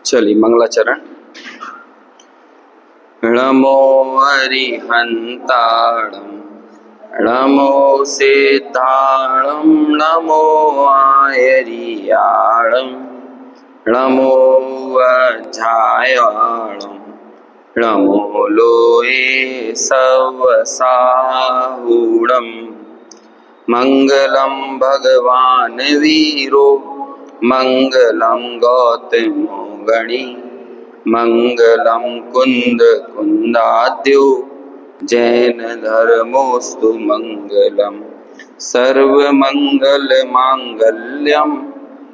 चलिए मंगलाचरण। नमो अरिहंताणं नमो सिद्धाणं नमो आयरियाणं नमो वज्रायाणं नमो लोये सवसाहुणम् मंगलम भगवान वीरो मंगलम गौतमो गणी मंगलम कुंद कुंदाद्यो जैन धर्मोस्तु मंगलम सर्व मंगल मांगल्यम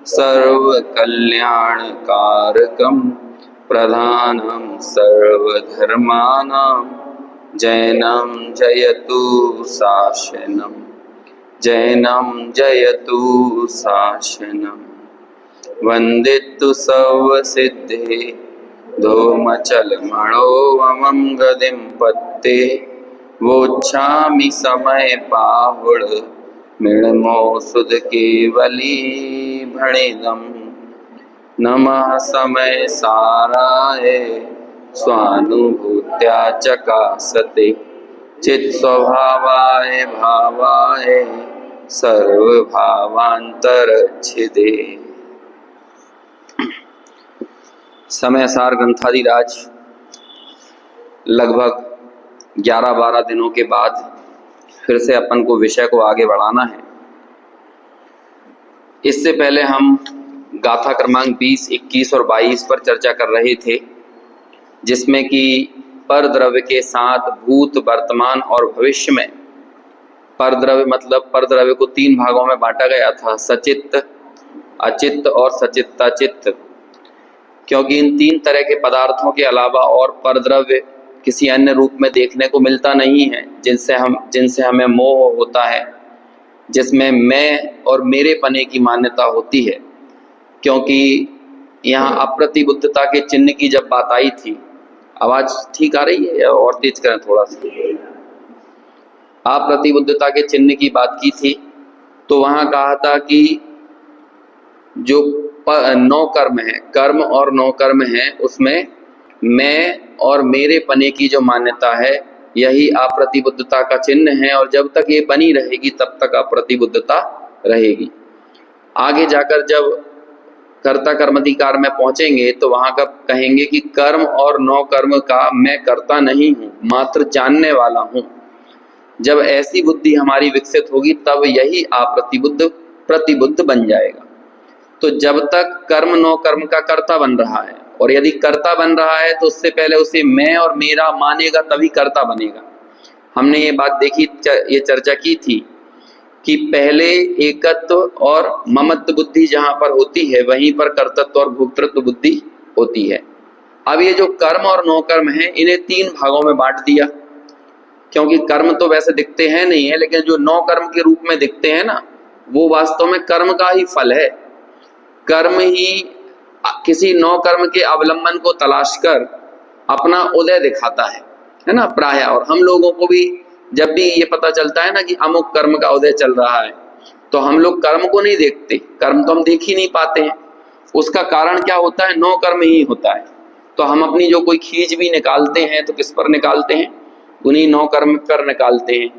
सर्व कल्याण कारकम प्रधानम सर्वधर्मानां जैनम जयतु शासनम जैनम जयतु शासनम वंदितु सर्वसिद्धे धूमचलमणो वमं गदिं पत्ते वोच्छामि समय पाहुड मृण्मो सुध केवली भणिदं नमः समय साराय स्वानुभूत्या चकासते चित स्वभावाय भावाय सर्वभावांतरच्छिदे। समय सार ग्रंथादिराज लगभग 11-12 दिनों के बाद फिर से अपन को विषय को आगे बढ़ाना है। इससे पहले हम गाथा क्रमांक 20, 21 और 22 पर चर्चा कर रहे थे, जिसमें कि परद्रव्य के साथ भूत, वर्तमान और भविष्य में परद्रव्य मतलब परद्रव्य को 3 भागों में बांटा गया था, सचित्त, अचित्त और सचित्ताचित्त। क्योंकि इन 3 तरह के पदार्थों के अलावा और परद्रव्य किसी अन्य रूप में देखने को मिलता नहीं है, जिनसे हमें मोह होता है, जिसमें मैं और मेरे पने की मान्यता होती है। क्योंकि यहाँ अप्रतिबुद्धता के चिन्ह की जब बात आई थी, आवाज ठीक आ रही है या और तेज करें थोड़ा सा? अप्रतिबुद्धता के चिन्ह की बात की थी तो वहां कहा था कि जो 9 कर्म है, कर्म और 9 कर्म है, उसमें मैं और मेरे पने की जो मान्यता है यही अप्रतिबुद्धता का चिन्ह है, और जब तक ये बनी रहेगी तब तक अप्रतिबुद्धता रहेगी। आगे जाकर जब कर्ता कर्माधिकार में पहुंचेंगे तो वहां का कहेंगे कि कर्म और 9 कर्म का मैं कर्ता नहीं हूं, मात्र जानने वाला हूं। जब ऐसी बुद्धि हमारी विकसित होगी तब यही अप्रतिबुद्ध प्रतिबुद्ध बन जाएगा। तो जब तक कर्म 9 कर्म का कर्ता बन रहा है, और यदि कर्ता बन रहा है तो उससे पहले उसे मैं और मेरा मानेगा तभी कर्ता बनेगा। हमने ये बात देखी, ये चर्चा की थी कि पहले एकत्व और ममत्व बुद्धि जहां पर होती है वहीं पर कर्तृत्व और भोक्तृत्व बुद्धि होती है। अब ये जो कर्म और 9 कर्म है, इन्हें 3 भागों में बांट दिया। क्योंकि कर्म तो वैसे दिखते हैं नहीं है, लेकिन जो 9 कर्म के रूप में दिखते हैं ना, वो वास्तव में कर्म का ही फल है। कर्म ही किसी 9 कर्म के अवलंबन को तलाश कर अपना उदय दिखाता है ना, प्राय। और हम लोगों को भी जब भी ये पता चलता है ना कि अमुक कर्म का उदय चल रहा है, तो हम लोग कर्म को नहीं देखते, कर्म तो हम देख ही नहीं पाते हैं। उसका कारण क्या होता है? 9 कर्म ही होता है। तो हम अपनी जो कोई खींच भी निकालते हैं तो किस पर निकालते हैं? उन्हीं 9 कर्म पर निकालते हैं।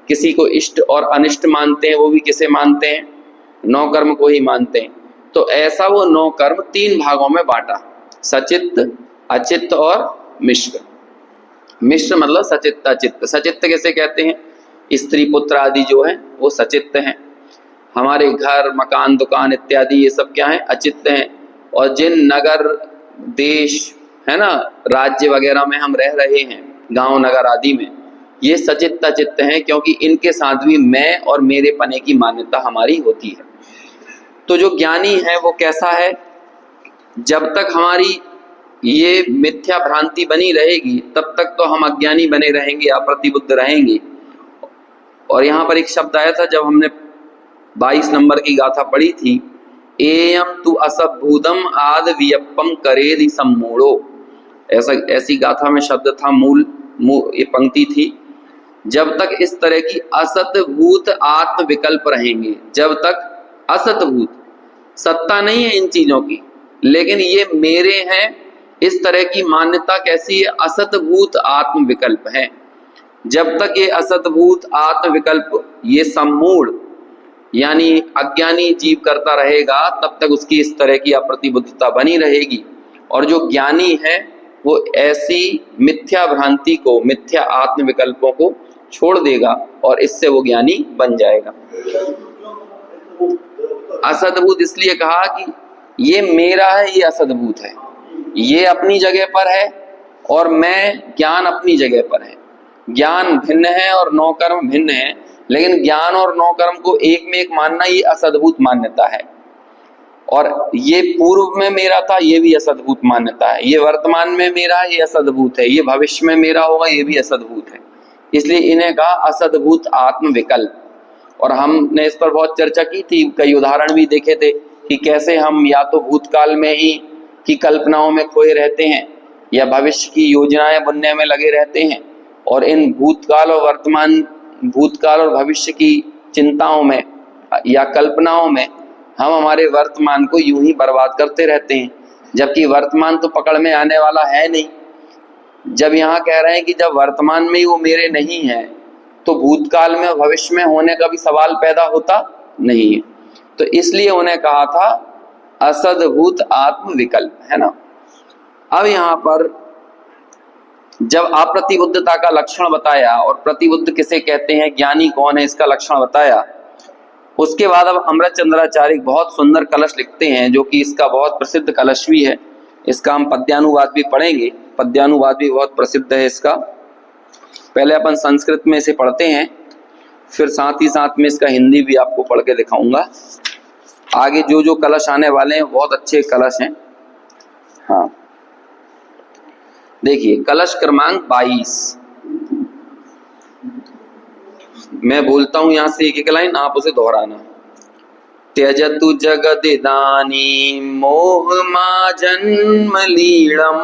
किसी को इष्ट और अनिष्ट मानते हैं, वो भी किसे मानते हैं? 9 कर्म को ही मानते हैं। तो ऐसा वो 9 कर्म 3 भागों में बांटा, सचित्त, अचित्त और मिश्र। मिश्र मतलब सचित्त अचित्त। सचित्त कैसे कहते हैं? स्त्री पुत्र आदि जो है वो सचित्त हैं। हमारे घर मकान दुकान इत्यादि ये सब क्या है? अचित्त हैं। और जिन नगर देश है ना, राज्य वगैरह में हम रह रहे हैं, गांव नगर आदि में, ये सचित्त अचित्त हैं, क्योंकि इनके साथ भी मैं और मेरे पने की मान्यता हमारी होती है। तो जो ज्ञानी है वो कैसा है? जब तक हमारी ये मिथ्या भ्रांति बनी रहेगी तब तक तो हम अज्ञानी बने रहेंगे, अप्रतिबुद्ध रहेंगे। और यहाँ पर एक शब्द आया था जब हमने 22 नंबर की गाथा पढ़ी थी, एयम तु असभूतम आद वियप्पम करेदि सम्मूढ़ो। ऐसी गाथा में शब्द था, मूल ये पंक्ति थी। जब तक इस तरह की असत भूत आत्म विकल्प रहेंगे, जब तक असत भूत, सत्ता नहीं है इन चीजों की, लेकिन ये मेरे हैं, इस तरह की मान्यता कैसी है? असतभूत आत्म विकल्प है। जब तक ये असतभूत आत्म विकल्प ये सम्मूढ़ यानी अज्ञानी जीव करता रहेगा, तब तक उसकी इस तरह की अप्रतिबद्धता बनी रहेगी। और जो ज्ञानी है वो ऐसी मिथ्या भ्रांति को, मिथ्या आत्म विकल्पों को छोड़ देगा और इससे वो ज्ञानी बन जाएगा। असद्भूत इसलिए कहा कि ये मेरा है, ये असद्भूत है, ये अपनी जगह पर है और मैं ज्ञान अपनी जगह पर है। ज्ञान भिन्न है और नौ कर्म भिन्न है, लेकिन ज्ञान और नौ कर्म को एक में एक मानना ये असद्भूत मान्यता है। और ये पूर्व में मेरा था, ये भी असद्भूत मान्यता है। ये वर्तमान में मेरा, ये असद्भूत है। ये भविष्य में मेरा होगा, ये भी असद्भूत है। इसलिए इन्हें कहा असद्भूत आत्म विकल्प। और हमने इस पर बहुत चर्चा की थी, कई उदाहरण भी देखे थे कि कैसे हम या तो भूतकाल में ही की कल्पनाओं में खोए रहते हैं या भविष्य की योजनाएं बनने में लगे रहते हैं, और इन भूतकाल और वर्तमान, भूतकाल और भविष्य की चिंताओं में या कल्पनाओं में हम हमारे वर्तमान को यूं ही बर्बाद करते रहते हैं, जबकि वर्तमान तो पकड़ में आने वाला है नहीं। जब यहाँ कह रहे हैं कि जब वर्तमान में ही वो मेरे नहीं है, तो भूतकाल में और भविष्य में होने का भी सवाल पैदा होता नहीं है। तो इसलिए उन्हें कहा था असद्भूत आत्म विकल्प, है ना। अब यहाँ पर जब अप्रतिबुद्धता का लक्षण बताया और प्रतिबुद्ध किसे कहते हैं, ज्ञानी कौन है, इसका लक्षण बताया, उसके बाद अब अमृत चंद्राचार्य बहुत सुंदर कलश लिखते हैं, जो कि इसका बहुत प्रसिद्ध कलश भी है। इसका हम पद्यानुवाद भी पढ़ेंगे, पद्यानुवाद भी बहुत प्रसिद्ध है इसका। पहले अपन संस्कृत में इसे पढ़ते हैं, फिर साथ ही साथ में इसका हिंदी भी आपको पढ़ के दिखाऊंगा। आगे जो जो कलश आने वाले हैं बहुत अच्छे कलश हैं। हाँ, देखिए कलश क्रमांक 22। मैं बोलता हूं यहां से एक एक लाइन, आप उसे दोहराना। त्यजतु जगदिदानीं मोह मा जन्म लीलम,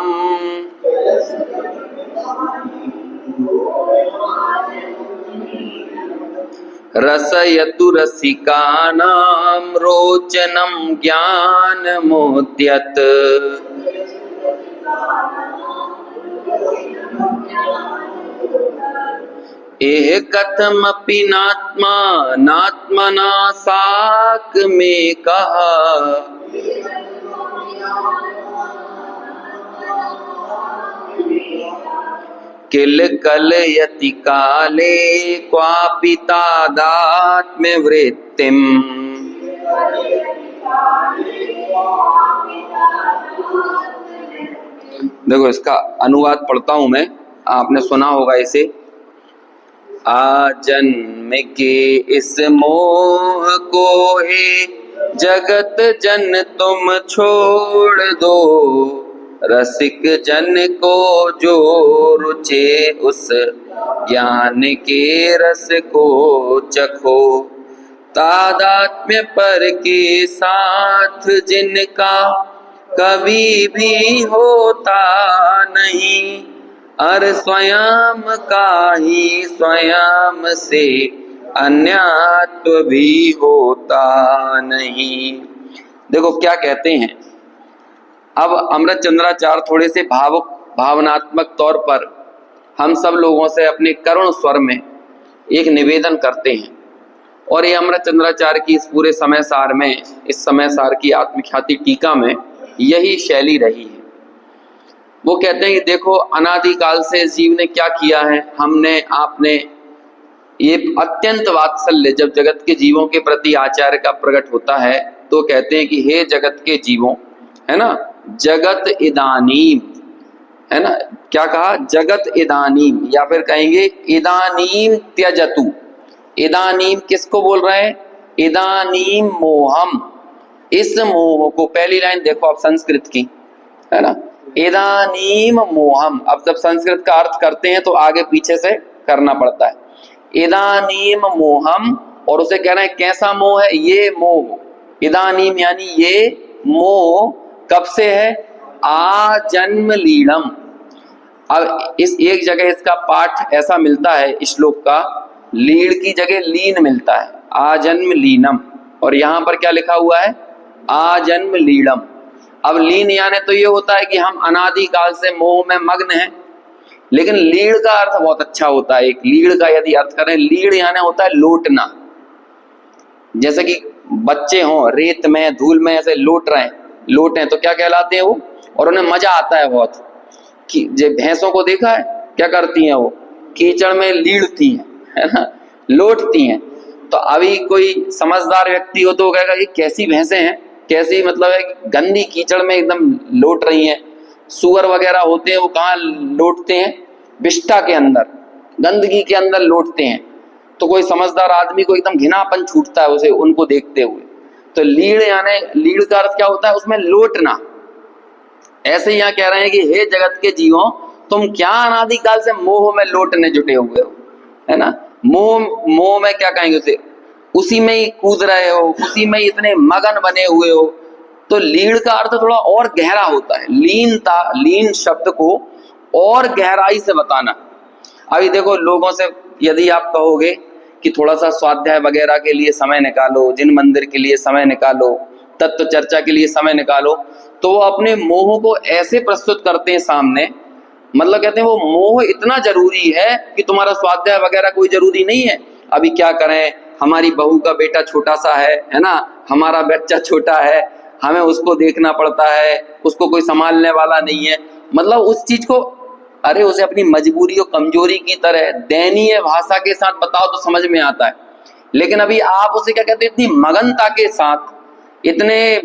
रसयतु रसिकानां रोचनं ज्ञानमुद्यत। एह कथमपि नात्मा नात्मना साक में कहा, किल कलयति काले क्वापि तादात्म्य वृत्तिम। देखो इसका अनुवाद पढ़ता हूं मैं, आपने सुना होगा इसे। आजन्म के इस मोह को हे जगत जन तुम छोड़ दो, रसिक जन को जो रुचे उस ज्ञान के रस को चखो। तादात्म्य पर के साथ जिनका कभी भी होता नहीं, अर स्वयं का ही स्वयं से अन्यत्व भी होता नहीं। देखो क्या कहते हैं। अब अमृत चंद्राचार्य थोड़े से भावनात्मक तौर पर हम सब लोगों से अपने करुण स्वर में एक निवेदन करते हैं, और ये अमृत चंद्राचार्य की इस पूरे समय सार में, इस समय सार की आत्मख्याति टीका में यही शैली रही है। वो कहते हैं कि देखो अनादिकाल से इस जीव ने क्या किया है, हमने आपने, ये अत्यंत वात्सल्य जब जगत के जीवों के प्रति आचार्य का प्रकट होता है, तो कहते हैं कि हे जगत के जीवों, है ना, जगत इदानीम, है ना, क्या कहा, जगत इदानीम, या फिर कहेंगे इदानीम त्यजतु। इदानीम किसको बोल रहे हैं, इदानीम मोहम, इस मोह को, पहली लाइन देखो आप संस्कृत की, है ना, इदानीम मोहम। अब जब संस्कृत का अर्थ करते हैं तो आगे पीछे से करना पड़ता है। इदानीम मोहम, और उसे कह रहे हैं कैसा मोह है, ये मोह, इदानीम यानी ये मोह कब से है, आजन्म लीलम। अब इस एक जगह इसका पाठ ऐसा मिलता है श्लोक का, लीड़ की जगह लीन मिलता है, आजन्म लीनम, और यहां पर क्या लिखा हुआ है, आजन्म लीलम। अब लीन यानी तो ये होता है कि हम अनादि काल से मोह में मग्न हैं। लेकिन लीड़ का अर्थ बहुत अच्छा होता है। एक लीड़ का यदि अर्थ करें, लीड़ यानी होता है लौटना। जैसे कि बच्चे हों रेत में धूल में ऐसे लोटें तो क्या कहलाते हैं वो, और उन्हें मजा आता है बहुत। कि जो भैंसों को देखा है क्या करती हैं, वो कीचड़ में लीड़ती हैं, है ना, लोटती हैं। तो अभी कोई समझदार व्यक्ति हो तो वो कहेगा ये कैसी भैंसें हैं, कैसी मतलब है गंदी कीचड़ में एकदम लोट रही हैं। सुअर वगैरह होते हैं वो कहाँ लोटते हैं, विष्ठा के अंदर, गंदगी के अंदर लोटते हैं। तो कोई समझदार आदमी को एकदम घिनापन छूटता है उसे उनको देखते हुए। तो लीड़ यानी लीड़ का अर्थ क्या होता है, उसमें लोटना। ऐसे ही यहाँ कह रहे हैं कि हे जगत के जीवों, तुम क्या अनादिकाल से मोह में लोटने जुटे हुए हो, है ना। मोह में क्या कहेंगे उसे, उसी में ही कूद रहे हो, उसी में ही इतने मगन बने हुए हो। तो लीड़ का अर्थ थोड़ा और गहरा होता है। लीन शब्द को और गहराई से बताना। अभी देखो लोगों से यदि आप कहोगे कि थोड़ा सा स्वाध्याय वगैरह के लिए समय निकालो, जिन मंदिर के लिए समय निकालो, तत्व चर्चा के लिए समय निकालो, तो वो अपने मोह को ऐसे प्रस्तुत करते हैं सामने, मतलब कहते हैं वो मोह इतना जरूरी है कि तुम्हारा स्वाध्याय वगैरह कोई जरूरी नहीं है। अभी क्या करें, हमारी बहू का बेटा छोटा सा है ना, हमारा बच्चा छोटा है, हमें उसको देखना पड़ता है, उसको कोई संभालने वाला नहीं है। मतलब उस चीज को, अरे उसे अपनी मजबूरी और कमजोरी की तरह दयनीय भाषा के साथ बताओ तो समझ में आता है। लेकिन अभी आप उसे क्या कहते हैं, इतनी मगनता के साथ, इतने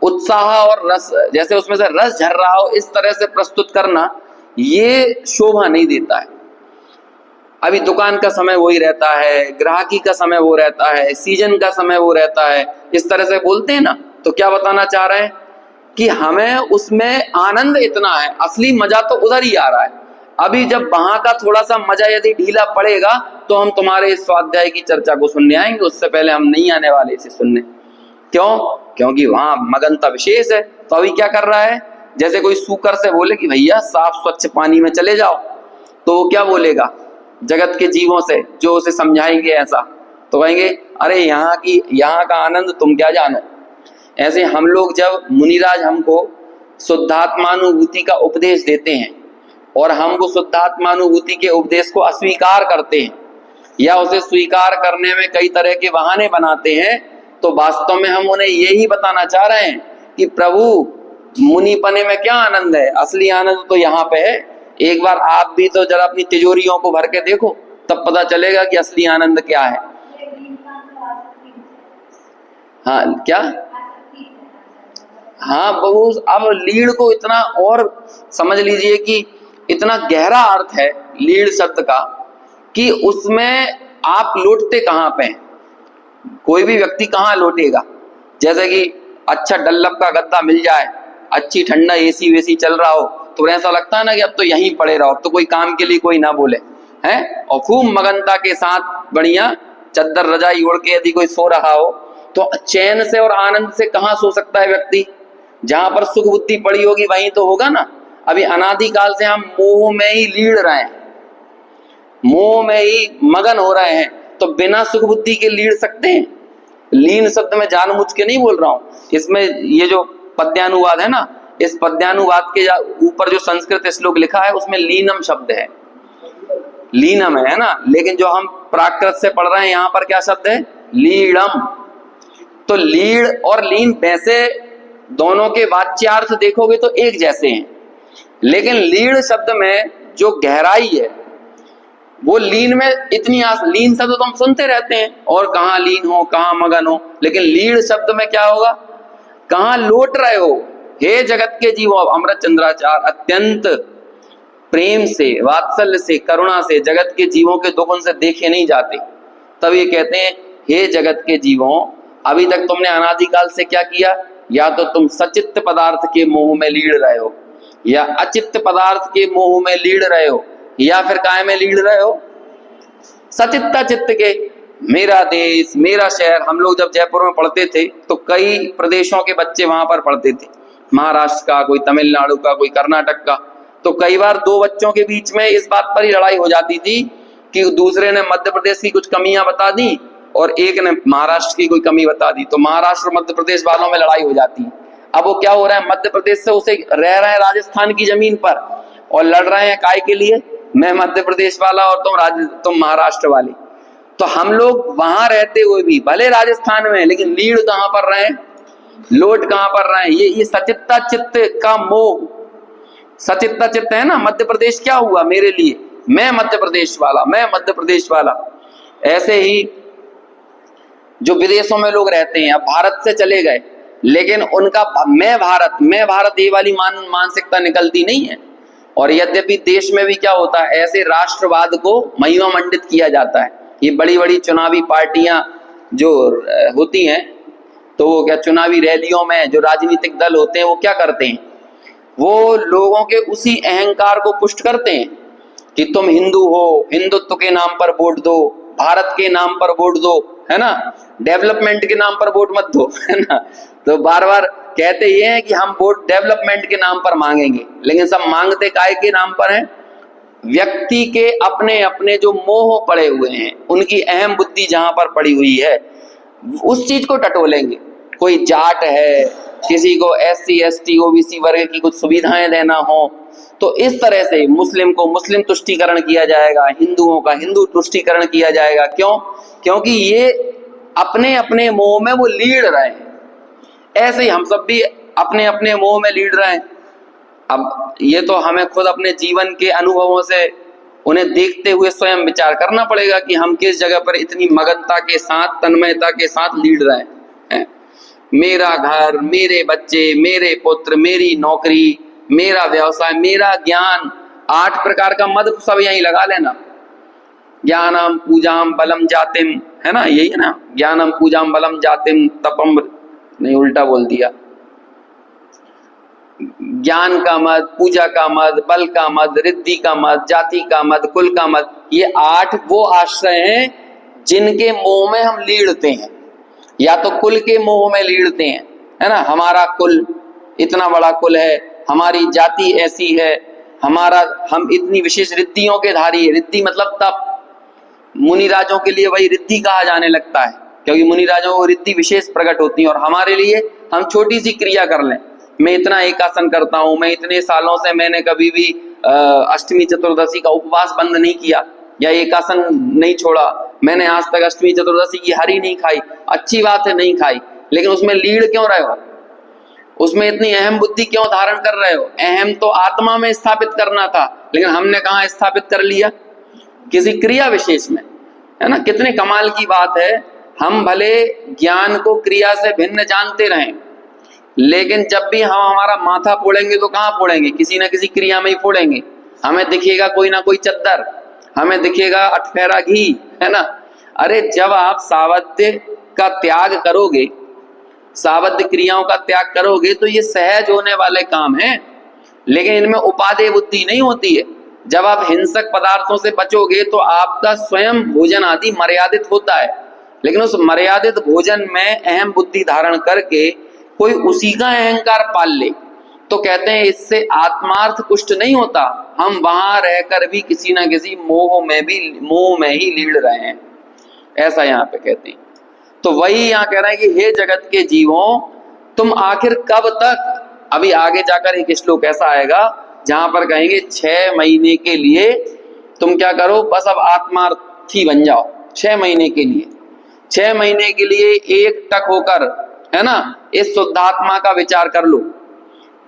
उत्साह और रस, जैसे उसमें से रस झर रहा हो, इस तरह से प्रस्तुत करना ये शोभा नहीं देता है। अभी दुकान का समय वही रहता है, ग्राहकी का समय वो रहता है, सीजन का समय वो रहता है, इस तरह से बोलते हैं ना। तो क्या बताना चाह रहे हैं कि हमें उसमें आनंद इतना है, असली मजा तो उधर ही आ रहा है। अभी जब वहां का थोड़ा सा मजा यदि ढीला पड़ेगा तो हम तुम्हारे इस स्वाध्याय की चर्चा को सुनने आएंगे, उससे पहले हम नहीं आने वाले इसे सुनने। क्यों? क्योंकि वहां मगनता विशेष है। तो अभी क्या कर रहा है, जैसे कोई सूकर से बोले कि भैया साफ स्वच्छ पानी में चले जाओ, तो वो क्या बोलेगा जगत के जीवों से जो उसे समझाएंगे ऐसा, तो कहेंगे अरे यहाँ का आनंद तुम क्या जानो। ऐसे हम लोग जब मुनिराज हमको शुद्धात्मानुभूति का उपदेश देते हैं और हम वो शुद्धात्मानुभूति के उपदेश को अस्वीकार करते हैं या उसे स्वीकार करने में कई तरह के बहाने बनाते हैं, तो वास्तव में हम उन्हें यही बताना चाह रहे हैं कि प्रभु मुनिपने में क्या आनंद है, असली आनंद तो यहाँ पे है। एक बार आप भी तो जरा अपनी तिजोरियों को भर के देखो, तब पता चलेगा कि असली आनंद क्या है। हाँ क्या, हाँ बहु, अब लीड़ को इतना और समझ लीजिए कि इतना गहरा अर्थ है लीड़ शब्द का कि उसमें आप लौटते कहाँ पे हैं, कोई भी व्यक्ति कहाँ लौटेगा। जैसे कि अच्छा डल्लब का गद्दा मिल जाए, अच्छी ठंडा एसी वेसी चल रहा हो, तो ऐसा लगता है ना कि अब तो यहीं पड़े रहो, तो कोई काम के लिए कोई ना बोले हैं, और खूब मगनता के साथ बढ़िया चद्दर रजाई ओढ़ के यदि कोई सो रहा हो, तो चैन से और आनंद से कहाँ सो सकता है व्यक्ति। जहां पर सुख बुद्धि पड़ी होगी वहीं तो होगा ना। अभी अनादिकाल से हम मोह में ही लीड़ रहे हैं, मोह में ही मगन हो रहे हैं, तो बिना सुख बुद्धि के लीड़ सकते हैं। लीन शब्द में जानबूझ के नहीं बोल रहा हूं, इसमें ये जो पद्यानुवाद है ना, इस पद्यानुवाद के ऊपर जो संस्कृत श्लोक लिखा है उसमें लीनम शब्द है, लीनम है ना, लेकिन जो हम प्राकृत से पढ़ रहे हैं यहाँ पर क्या शब्द है, लीड़म। तो लीड़ और लीन वैसे दोनों के वाच्यार्थ देखोगे तो एक जैसे हैं, लेकिन लीड़ शब्द में जो गहराई है वो लीन में इतनी लीन शब्द तो हम सुनते रहते हैं और कहाँ लीन हो कहाँ मगन हो, लेकिन लीड़ शब्द में क्या होगा, कहाँ लौट रहे हो। हे जगत के जीवो, अमृत चंद्राचार्य अत्यंत प्रेम से, वात्सल्य से, करुणा से जगत के जीवों के दुख उनसे देखे नहीं जाते। तब ये कहते हैं हे जगत के जीवों, अभी तक तुमने अनादिकाल से क्या किया, या तो तुम सचित्त पदार्थ के मोह में लीड़ रहे हो, या अचित्त पदार्थ के मोह में लीड़ रहे हो, या फिर काय में लीड़ रहे हो, सचित्ता चित्त के। मेरा देश मेरा शहर, हम लोग जब जयपुर में पढ़ते थे तो कई प्रदेशों के बच्चे वहां पर पढ़ते थे, महाराष्ट्र का, कोई तमिलनाडु का, कोई कर्नाटक का। तो कई बार दो बच्चों के बीच में इस बात पर ही लड़ाई हो जाती थी कि दूसरे ने मध्य प्रदेश की कुछ कमियां बता दी और एक ने महाराष्ट्र की कोई कमी बता दी, तो महाराष्ट्र मध्य प्रदेश वालों में लड़ाई हो जाती। अब वो क्या हो रहा है, मध्य प्रदेश से उसे रह रहे हैं राजस्थान की जमीन पर और लड़ रहे हैं काय के लिए, मैं मध्य प्रदेश वाला और तुम महाराष्ट्र वाले। तो हम लोग वहां रहते हुए भी भले राजस्थान में, लेकिन लीड कहां पर रहे हैं, लोट कहां पर रहे हैं। ये सचित्ता चित्त का मोह, सचित्ता चित्त है ना। मध्य प्रदेश क्या हुआ मेरे लिए, मैं मध्य प्रदेश वाला, मैं मध्य प्रदेश वाला। ऐसे ही जो विदेशों में लोग रहते हैं, अब भारत से चले गए, लेकिन उनका मैं भारत ये वाली मानसिकता निकलती नहीं है। और यद्यपि देश में भी क्या होता है, ऐसे राष्ट्रवाद को महिमा मंडित किया जाता है। ये बड़ी बड़ी चुनावी पार्टियां जो होती हैं, तो वो क्या चुनावी रैलियों में जो राजनीतिक दल होते हैं वो क्या करते हैं, वो लोगों के उसी अहंकार को पुष्ट करते हैं कि तुम हिंदू हो, हिंदुत्व के नाम पर वोट दो, भारत के नाम पर वोट दो, है ना, डेवलपमेंट के नाम पर वोट मत दो, है ना। तो बार बार कहते ये हैं कि हम वोट डेवलपमेंट के नाम पर मांगेंगे, लेकिन सब मांगते काय के नाम पर हैं, व्यक्ति के अपने अपने जो मोह पड़े हुए हैं, उनकी अहम बुद्धि जहां पर पड़ी हुई है उस चीज को टटोलेंगे। कोई जाट है, किसी को SC ST OBC वर्ग की कुछ सुविधाएं देना हो, तो इस तरह से मुस्लिम को मुस्लिम तुष्टीकरण किया जाएगा, हिंदुओं का हिंदू तुष्टीकरण किया जाएगा। क्यों? क्योंकि ये अपने अपने मोह में वो लीड रहे हैं। ऐसे ही हम सब भी अपने अपने मोह में लीड रहे हैं। अब ये तो हमें खुद अपने जीवन के अनुभवों से उन्हें देखते हुए स्वयं विचार करना पड़ेगा कि हम किस जगह पर इतनी मगनता के साथ, तन्मयता के साथ लीड रहे हैं। मेरा घर, मेरे बच्चे, मेरे पुत्र, मेरी नौकरी, मेरा व्यवसाय, मेरा ज्ञान, 8 प्रकार का मद सब यहीं लगा लेना। ज्ञानम पूजाम बलम जातिम, है ना, यही है ना, ज्ञानम पूजाम बलम जातिम तपम, नहीं उल्टा बोल दिया। ज्ञान का मद, पूजा का मद, बल का मद, रिद्धि का मद, जाति का मद, कुल का मद, ये 8 वो आश्रय हैं जिनके मोह में हम लीड़ते हैं। या तो कुल के मोह में लीड़ते हैं, है ना, हमारा कुल इतना बड़ा कुल है, हमारी जाति ऐसी है, हम इतनी विशेष रिद्धियों के धारी है। रिद्धि मतलब तप, मुनिराजों के लिए वही रिद्धि कहा जाने लगता है, क्योंकि मुनिराजों को रिद्धि विशेष प्रकट होती है। और हमारे लिए हम छोटी सी क्रिया कर लें, मैं इतना एकासन करता हूं, मैं इतने सालों से मैंने कभी भी अष्टमी चतुर्दशी का उपवास बंद नहीं किया या एकासन नहीं छोड़ा, मैंने आज तक अष्टमी चतुर्दशी की हरी नहीं खाई। अच्छी बात है, नहीं खाई, लेकिन उसमें लीड क्यों रहे हो, उसमें इतनी अहम बुद्धि क्यों धारण कर रहे हो? अहम तो आत्मा में स्थापित करना था, लेकिन हमने कहाँ स्थापित कर लिया, किसी क्रिया विशेष में, है ना। कितने कमाल की बात है, हम भले ज्ञान को क्रिया से भिन्न जानते रहें, लेकिन जब भी हम हमारा माथा फोड़ेंगे तो कहाँ फोड़ेंगे, किसी ना किसी क्रिया में ही फोड़ेंगे। हमें दिखेगा कोई ना कोई चद्दर, हमें दिखेगा अठफेरा घी, है ना। अरे जब आप सावध्य का त्याग करोगे, सावध्य क्रियाओं का त्याग करोगे, तो ये सहज होने वाले काम हैं, लेकिन इनमें उपादेय बुद्धि नहीं होती है। जब आप हिंसक पदार्थों से बचोगे तो आपका स्वयं भोजन आदि मर्यादित होता है, लेकिन उस मर्यादित भोजन में अहम बुद्धि धारण करके कोई उसी का अहंकार पाल ले, तो कहते हैं इससे आत्मार्थ पुष्ट नहीं होता। हम वहां रहकर भी किसी ना किसी मोह में ही लीड़ रहे हैं, ऐसा यहाँ पे कहते हैं। तो वही यहाँ कह रहे हैं कि हे जगत के जीवों, तुम आखिर कब तक, अभी आगे जाकर एक श्लोक ऐसा आएगा जहां पर कहेंगे 6 महीने के लिए तुम क्या करो, बस अब आत्मार्थी बन जाओ। 6 महीने के लिए, 6 महीने के लिए एक टक होकर, है ना, इस शुद्धात्मा का विचार कर लो।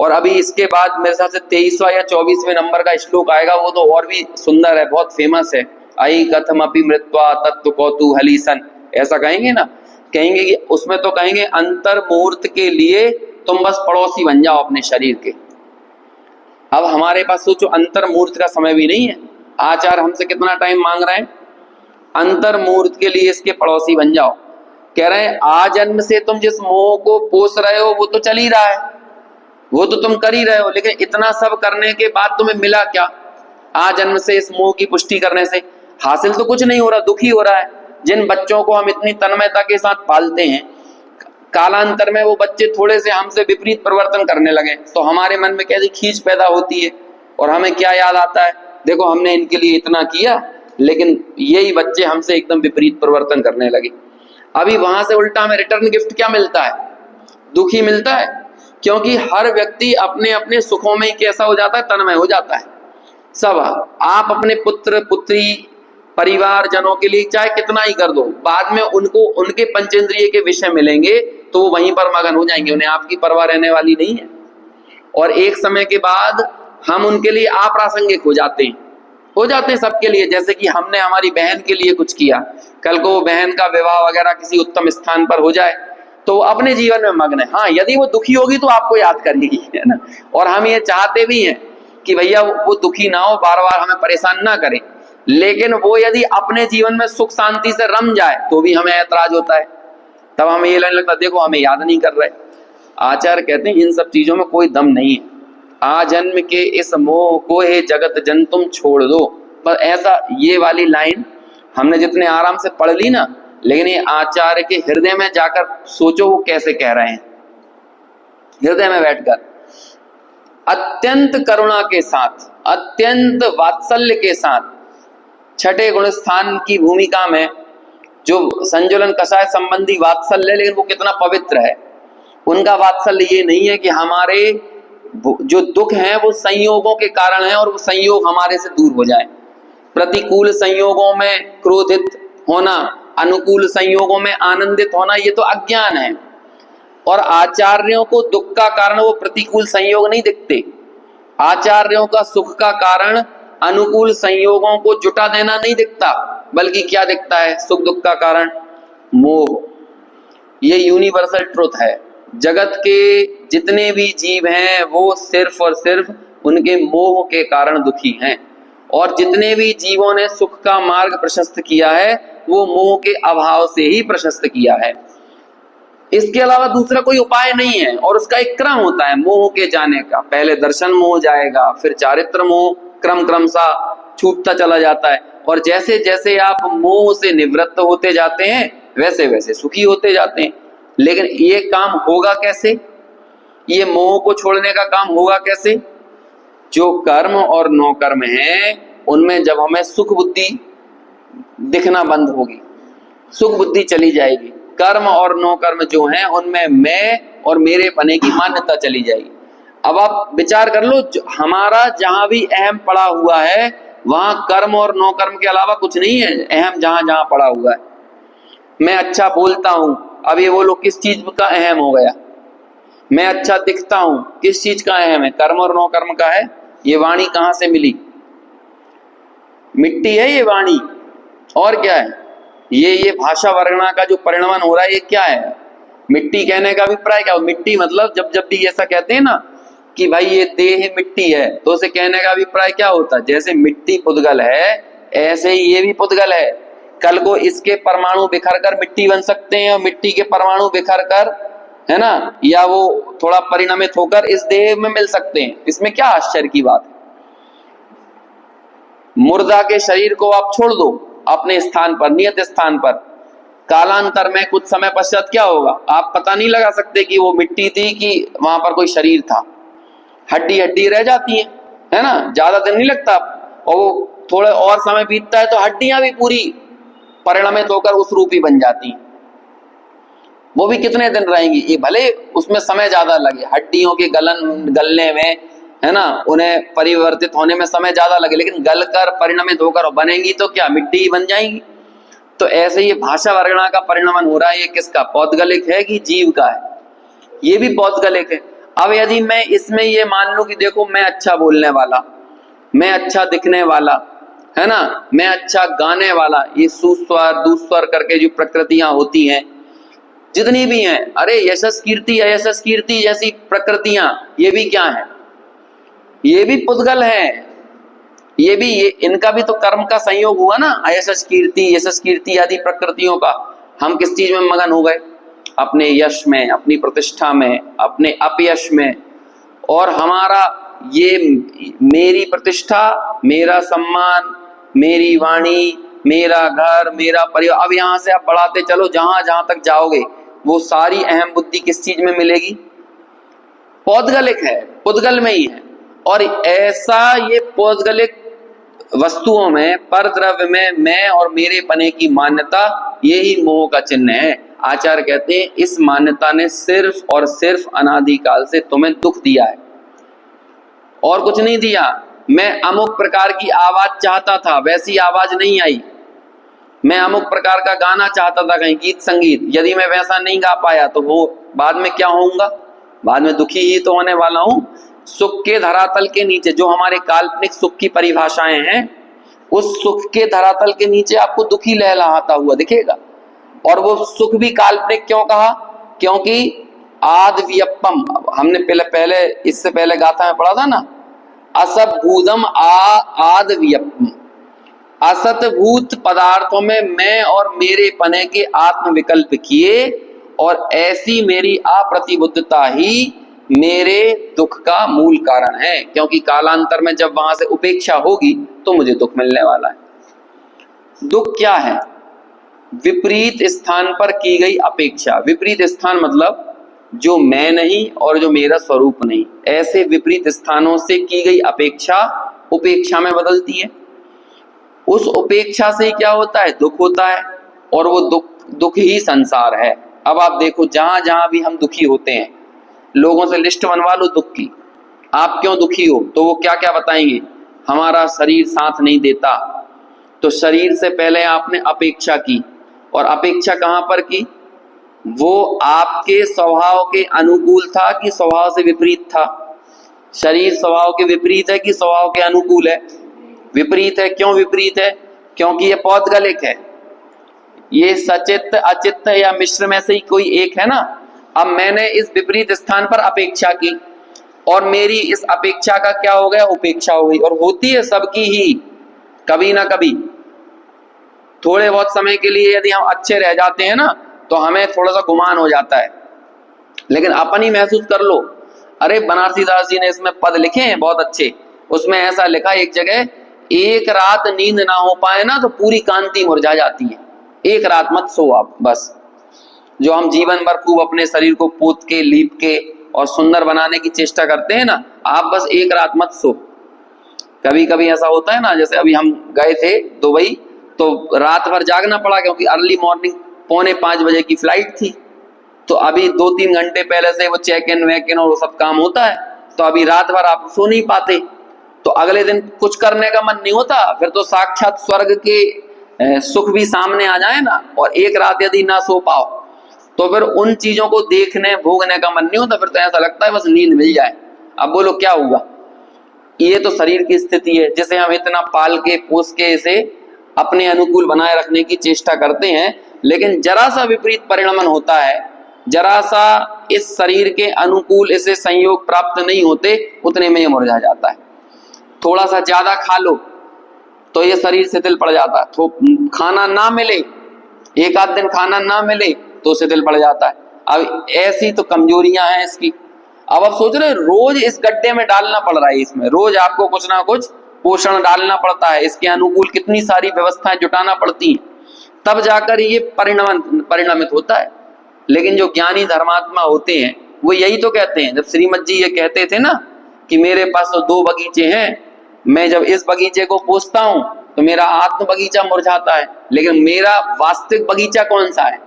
और अभी इसके बाद मेरे हिसाब से 23वां या 24वें नंबर का श्लोक आएगा, वो तो और भी सुंदर है, बहुत फेमस है। आई कथम अपि मृत्वा तत्व कौतूहलीसन, ऐसा कहेंगे ना, कहेंगे कि उसमें तो कहेंगे अंतर मुहूर्त के लिए तुम बस पड़ोसी बन जाओ अपने शरीर के। अब हमारे पास सोचो अंतर मुहूर्त का समय भी नहीं है, आचार हमसे कितना टाइम मांग रहे हैं, अंतर मुहूर्त के लिए इसके पड़ोसी बन जाओ। कह रहे हैं आजन्म से तुम जिस मोह को पोस रहे हो वो तो चल ही रहा है, वो तो तुम कर ही रहे हो, लेकिन इतना सब करने के बाद तुम्हें मिला क्या? आजन्म से इस मोह की पुष्टि करने से हासिल तो कुछ नहीं हो रहा, दुखी हो रहा है। जिन बच्चों को हम इतनी तन्मयता के साथ पालते हैं, कालांतर में वो बच्चे थोड़े से हमसे विपरीत परिवर्तन करने लगे, तो हमारे मन में कैसी खींच पैदा होती है, और हमें क्या याद आता है, देखो हमने इनके लिए इतना किया, लेकिन यही बच्चे हमसे एकदम विपरीत परिवर्तन करने लगे। अभी वहां से उल्टा हमें रिटर्न गिफ्ट क्या मिलता है? दुखी मिलता है। क्योंकि हर व्यक्ति अपने अपने सुखों में कैसा हो जाता है, तन्मय हो जाता है। सब आप अपने पुत्र पुत्री परिवार जनों के लिए चाहे कितना ही कर दो, बाद में उनको उनके पंचेंद्रिय के विषय मिलेंगे तो वो वहीं पर मगन हो जाएंगे, उन्हें आपकी परवाह रहने वाली नहीं है। और एक समय के बाद हम उनके लिए अप्रासंगिक हो जाते हैं सबके लिए। जैसे कि हमने हमारी बहन के लिए कुछ किया, कल को बहन का विवाह वगैरह किसी उत्तम स्थान पर हो जाए तो वो अपने जीवन में मग्न है। हाँ, यदि वो दुखी होगी तो आपको याद करेगी, है ना। और हम ये चाहते भी हैं कि भैया वो दुखी ना हो, बार बार हमें परेशान ना करे, लेकिन वो यदि अपने जीवन में सुख शांति से रम जाए तो भी हमें ऐतराज होता है। तब हमें ये लगता है देखो हमें याद नहीं कर रहे। आचार्य कहते हैं इन सब चीजों में कोई दम नहीं है। आजन्म के इस मोह को हे जगत जन तुम छोड़ दो। पर ऐसा ये वाली लाइन हमने जितने आराम से पढ़ ली ना, लेकिन ये आचार्य के हृदय में जाकर सोचो वो कैसे कह रहे हैं। हृदय में बैठकर अत्यंत करुणा के साथ, अत्यंत वात्सल्य के साथ, छठे गुण स्थान की भूमिका में जो संजुलन कषाय संबंधी वात्सल्य, लेकिन वो कितना पवित्र है। उनका वात्सल्य ये नहीं है कि हमारे जो दुख हैं वो संयोगों के कारण है और वो संयोग हमारे से दूर हो जाए। प्रतिकूल संयोगों में क्रोधित होना, अनुकूल संयोगों में आनंदित होना, ये तो अज्ञान है। और आचार्यों को दुख का कारण वो प्रतिकूल संयोग नहीं दिखते। आचार्यों का सुख का कारण अनुकूल संयोगों को जुटा देना नहीं दिखता, बल्कि क्या दिखता है, सुख दुख का कारण मोह। ये यूनिवर्सल ट्रुथ है। जगत के जितने भी जीव हैं वो सिर्फ और सिर्फ उनके मोह के कारण दुखी हैं, और जितने भी जीवों ने सुख का मार्ग प्रशस्त किया है वो मोह के अभाव से ही प्रशस्त किया है। इसके अलावा दूसरा कोई उपाय नहीं है। और उसका एक क्रम होता है मोह के जाने का। पहले दर्शन मोह जाएगा, फिर चारित्र मोह क्रम सा छूटता चला जाता है। और जैसे जैसे आप मोह से निवृत्त होते जाते हैं वैसे वैसे सुखी होते जाते हैं। लेकिन ये काम होगा कैसे, ये मोह को छोड़ने का काम होगा कैसे? जो कर्म और नौ कर्म है उनमें जब हमें सुख बुद्धि दिखना बंद होगी, सुख बुद्धि चली जाएगी, कर्म और नौ कर्म जो हैं उनमें मैं और मेरे पने की मान्यता चली जाएगी। अब आप विचार कर लो, हमारा जहां भी अहम पड़ा हुआ है वहां कर्म और नौ कर्म के अलावा कुछ नहीं है। अहम जहां जहां पड़ा हुआ है, मैं अच्छा बोलता हूं, अब ये बोलो किस चीज का अहम हो गया? मैं अच्छा दिखता हूं, किस चीज का अहम है? कर्म और नौ कर्म का है। ये वाणी कहां से मिली? मिट्टी है ये वाणी, और क्या है? ये भाषा वर्णना का जो परिणमन हो रहा है ये क्या है? मिट्टी कहने का अभिप्राय क्या हो? मिट्टी मतलब जब भी ऐसा कहते हैं ना कि भाई ये देह मिट्टी है, तो उसे कहने का अभिप्राय क्या होता है? जैसे मिट्टी पुद्गल है ऐसे ही ये भी पुद्गल है। कल को इसके परमाणु बिखर कर मिट्टी बन सकते हैं और मिट्टी के परमाणु बिखर कर, है ना, या वो थोड़ा परिणमित होकर इस देह में मिल सकते हैं। इसमें क्या आश्चर्य की बात है? मुर्दा के शरीर को आप छोड़ दो अपने स्थान पर, नियत स्थान पर, कालांतर में कुछ समय पश्चात क्या होगा आप पता नहीं लगा सकते कि वो मिट्टी थी कि वहां पर कोई शरीर था। हड्डी हड्डी रह जाती है ना, ज्यादा दिन नहीं लगता। और वो थोड़े और समय बीतता है तो हड्डियां भी पूरी परिणमित होकर उस रूप ही बन जाती हैं। वो भी कितने दिन रहेंगी, ये भले उसमें समय ज्यादा लगे, हड्डियों के गलने में, है ना, उन्हें परिवर्तित होने में समय ज्यादा लगे, लेकिन गलकर परिणमित होकर बनेंगी तो क्या मिट्टी ही बन जाएंगी। तो ऐसे ये भाषा वर्णना का परिणमन हो रहा है, ये किसका? पौद्गलिक है कि जीव का है? ये भी पौद्गलिक है। अब यदि मैं इसमें ये मान लूं कि देखो मैं अच्छा बोलने वाला, मैं अच्छा दिखने वाला, है ना, मैं अच्छा गाने वाला, ये सुस्वर दुस्वर करके जो प्रकृतियां होती हैं जितनी भी हैं, अरे यशस कीर्ति अयशस कीर्ति जैसी प्रकृतियां, ये भी क्या है? ये भी पुद्गल है। ये भी इनका भी तो कर्म का संयोग हुआ ना। अयशस कीर्ति यशस कीर्ति आदि प्रकृतियों का हम किस चीज में मगन हो गए? अपने यश में, अपनी प्रतिष्ठा में, अपने अपयश में। और हमारा ये मेरी प्रतिष्ठा, मेरा सम्मान, मेरी वाणी, मेरा घर, मेरा परिवार, अब यहां से आप बढ़ाते चलो जहां जहां तक जाओगे वो सारी अहम बुद्धि किस चीज में मिलेगी? पौद्गलिक है, पुद्गल में ही है। और ऐसा ये पौद्गलिक वस्तुओं में, पर द्रव्य में मैं और मेरे पने की मान्यता, यही मोह का चिन्ह है। आचार्य कहते हैं इस मान्यता ने सिर्फ और सिर्फ अनादिकाल से तुम्हें दुख दिया है और कुछ नहीं दिया। मैं अमुक प्रकार की आवाज चाहता था, वैसी आवाज नहीं आई। मैं अमुक प्रकार का गाना चाहता था, कहीं गीत संगीत, यदि मैं वैसा नहीं गा पाया तो वो बाद में क्या होऊंगा, बाद में दुखी ही तो होने वाला हूं। सुख के धरातल के नीचे जो हमारे काल्पनिक सुख की परिभाषाएं हैं, उस सुख के धरातल के नीचे आपको दुखी लहलहाता हुआ दिखेगा। और वो सुख भी काल्पनिक क्यों कहा, क्योंकि आद व्यपम, हमने पहले इससे पहले गाथा में पढ़ा था ना, असतभूतम आद व्यपम, असतभूत पदार्थों में मैं और मेरे पने के आत्म विकल्प किए और ऐसी मेरी अप्रतिबुद्धता ही मेरे दुख का मूल कारण है। क्योंकि कालांतर में जब वहां से उपेक्षा होगी तो मुझे दुख मिलने वाला है। दुख क्या है, विपरीत स्थान पर की गई अपेक्षा। विपरीत स्थान मतलब जो मैं नहीं और जो मेरा स्वरूप नहीं, ऐसे विपरीत स्थानों से की गई अपेक्षा उपेक्षा में बदलती है। उस उपेक्षा से क्या होता है, दुख होता है, और वो दुख ही संसार है। अब आप देखो जहां जहां भी हम दुखी होते हैं, लोगों से लिस्ट बनवा लो दुख की, आप क्यों दुखी हो, तो वो क्या क्या बताएंगे, हमारा शरीर साथ नहीं देता। तो शरीर से पहले आपने अपेक्षा की, और अपेक्षा कहां पर की, वो आपके स्वभाव के अनुकूल था कि स्वभाव से विपरीत था। शरीर स्वभाव के विपरीत है कि स्वभाव के अनुकूल है, विपरीत है। क्यों विपरीत है, क्योंकि ये पौद्गलिक है, ये सचित्त अचित्त या मिश्र में से ही कोई एक है ना। अब मैंने इस विपरीत स्थान पर अपेक्षा की और मेरी इस अपेक्षा का क्या हो गया, उपेक्षा हो गई। और होती है सबकी ही, कभी ना कभी थोड़े बहुत समय के लिए यदि हम अच्छे रह जाते हैं ना तो हमें थोड़ा सा गुमान हो जाता है, लेकिन अपन ही महसूस कर लो। अरे बनारसी दास जी ने इसमें पद लिखे हैं बहुत अच्छे, उसमें ऐसा लिखा एक जगह, एक रात नींद ना हो पाए ना तो पूरी कांति मुरझा जाती है। एक रात मत सो आप, बस जो हम जीवन भर खूब अपने शरीर को पोत के लीप के और सुंदर बनाने की चेष्टा करते हैं ना, आप बस एक रात मत सो। कभी कभी ऐसा होता है ना, जैसे अभी हम गए थे दुबई तो रात भर जागना पड़ा क्योंकि अर्ली मॉर्निंग 4:45 बजे की फ्लाइट थी। तो अभी 2-3 घंटे पहले से वो चेक इन वैक इन और वो सब काम होता है, तो अभी रात भर आप सो नहीं पाते, तो अगले दिन कुछ करने का मन नहीं होता। फिर तो साक्षात स्वर्ग के सुख भी सामने आ जाए ना, और एक रात यदि ना सो पाओ तो फिर उन चीजों को देखने भोगने का मन नहीं होता, फिर तो ऐसा लगता है बस नींद मिल जाए। अब बोलो क्या होगा। ये तो शरीर की स्थिति है जिसे हम इतना पाल के पोस के इसे अपने अनुकूल बनाए रखने की चेष्टा करते हैं, लेकिन जरा सा विपरीत परिणमन होता है, जरा सा इस शरीर के अनुकूल इसे संयोग प्राप्त नहीं होते, उतने में ये मुरझा जाता है। थोड़ा सा ज्यादा खा लो तो ये शरीर शिथिल पड़ जाता है, तो खाना ना मिले, एक आध दिन खाना ना मिले तो शिथिल पड़ जाता है। अब ऐसी तो कमजोरियां हैं इसकी। अब आप सोच रहे रोज इस गड्ढे में डालना पड़ रहा है, इसमें रोज आपको कुछ ना कुछ पोषण डालना पड़ता है, इसके अनुकूल कितनी सारी व्यवस्थाएं जुटाना पड़ती हैं, तब जाकर ये परिणमित होता है। लेकिन जो ज्ञानी धर्मात्मा होते हैं वो यही तो कहते हैं, जब श्रीमद जी ये कहते थे ना कि मेरे पास तो 2 बगीचे हैं, मैं जब इस बगीचे को पोसता हूं तो मेरा आत्म बगीचा मुरझाता है, लेकिन मेरा वास्तविक बगीचा कौन सा है,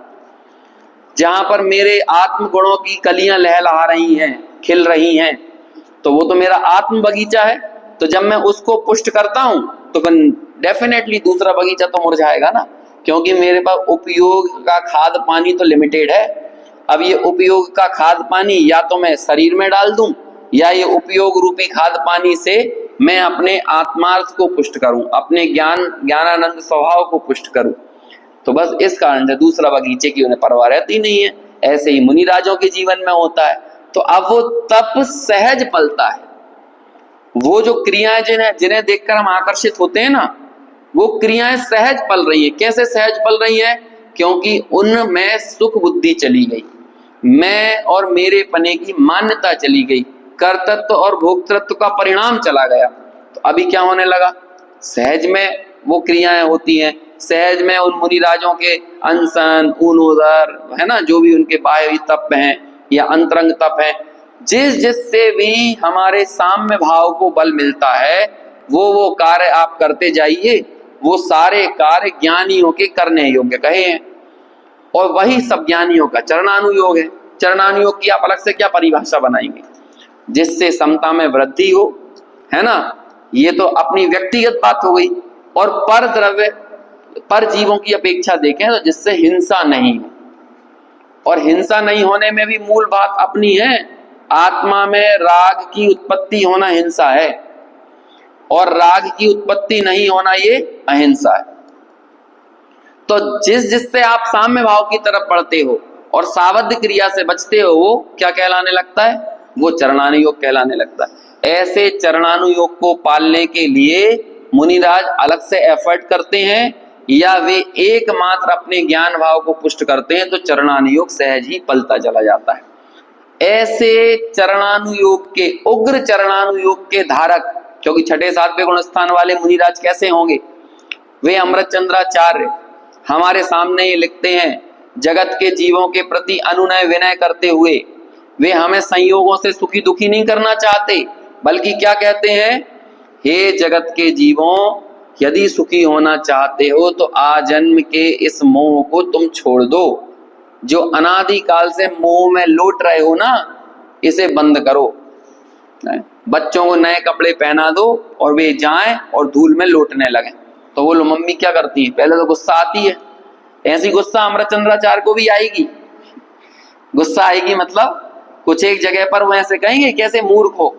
जहां पर मेरे आत्म गुणों की कलियां लहलहा रही हैं, खिल रही हैं, तो वो तो मेरा आत्म बगीचा है। तो जब मैं उसको पुष्ट करता हूं तो डेफिनेटली दूसरा बगीचा तो मुरझाएगा ना, क्योंकि मेरे पास उपयोग का खाद पानी तो लिमिटेड है। अब ये उपयोग का खाद पानी या तो मैं शरीर में डाल दूं, या ये उपयोग रूपी खाद पानी से मैं अपने आत्मार्थ को पुष्ट करूं, अपने ज्ञानानंद स्वभाव को पुष्ट करूं। तो बस इस कारण से दूसरा बगीचे की उन्हें परवाह रहती नहीं है। ऐसे ही मुनि राजों के जीवन में होता है। तो अब वो तप सहज पलता है, वो जो क्रियाएं जिन्हें देखकर हम आकर्षित होते हैं ना, वो क्रियाएं सहज पल रही है। कैसे सहज पल रही है, क्योंकि उनमें सुख बुद्धि चली गई, मैं और मेरे पने की मान्यता चली गई, कर्तृत्व और भोक्तृत्व का परिणाम चला गया। तो अभी क्या होने लगा, सहज में वो क्रियाएं होती हैं, सहज में उन मुनिराजों के अनशन ऊनोदर है ना, जो भी उनके बाह्य तप हैं या अंतरंग तप हैं, जिससे भी हमारे साम्य भाव को बल मिलता है, वो कार्य आप करते जाइए, वो सारे कार्य ज्ञानियों के करने योग्य कहे हैं। और वही सब ज्ञानियों का चरणानुयोग है। चरणानुयोग की आप अलग से क्या परिभाषा बनाएंगे? जिससे समता में वृद्धि हो, है ना, ये तो अपनी व्यक्तिगत बात हो गई। और पर द्रव्य, पर जीवों की अपेक्षा देखें तो जिससे हिंसा नहीं हो, और हिंसा नहीं होने में भी मूल बात अपनी है, आत्मा में राग की उत्पत्ति होना हिंसा है, और राग की उत्पत्ति नहीं होना ये अहिंसा है। तो जिससे आप साम्य भाव की तरफ बढ़ते हो और सावध क्रिया से बचते हो, वो क्या कहलाने लगता है? वो चरणानुयोग कहलाने लगता है। ऐसे चरणानुयोग को पालने के लिए मुनिराज अलग से एफर्ट करते हैं, या वे एकमात्र अपने ज्ञान भाव को पुष्ट करते हैं, तो चरणानुयोग सहज ही पलता चला जाता है। ऐसे चरणानुयोग के, उग्र चरणानुयोग के धारक, क्योंकि छठे सातवें गुण स्थान वाले मुनिराज कैसे होंगे? वे अमृतचंद्राचार्य हमारे सामने ये लिखते हैं, जगत के जीवों के प्रति अनुनय विनय करते हुए वे हमें संयोगों से सुखी दुखी नहीं करना चाहते, बल्कि क्या कहते हैं? हे जगत के जीवों, यदि सुखी होना चाहते हो तो आजन्म के इस मोह को तुम छोड़ दो। जो अनादि काल से मोह में लौट रहे हो ना, इसे बंद करो। बच्चों को नए कपड़े पहना दो और वे जाएं और धूल में लौटने लगें, तो वो मम्मी क्या करती है? पहले तो गुस्सा आती है। ऐसी गुस्सा अमृतचंद्राचार्य को भी आएगी। गुस्सा आएगी मतलब कुछ एक जगह पर वो ऐसे कहेंगे, कैसे मूर्ख हो,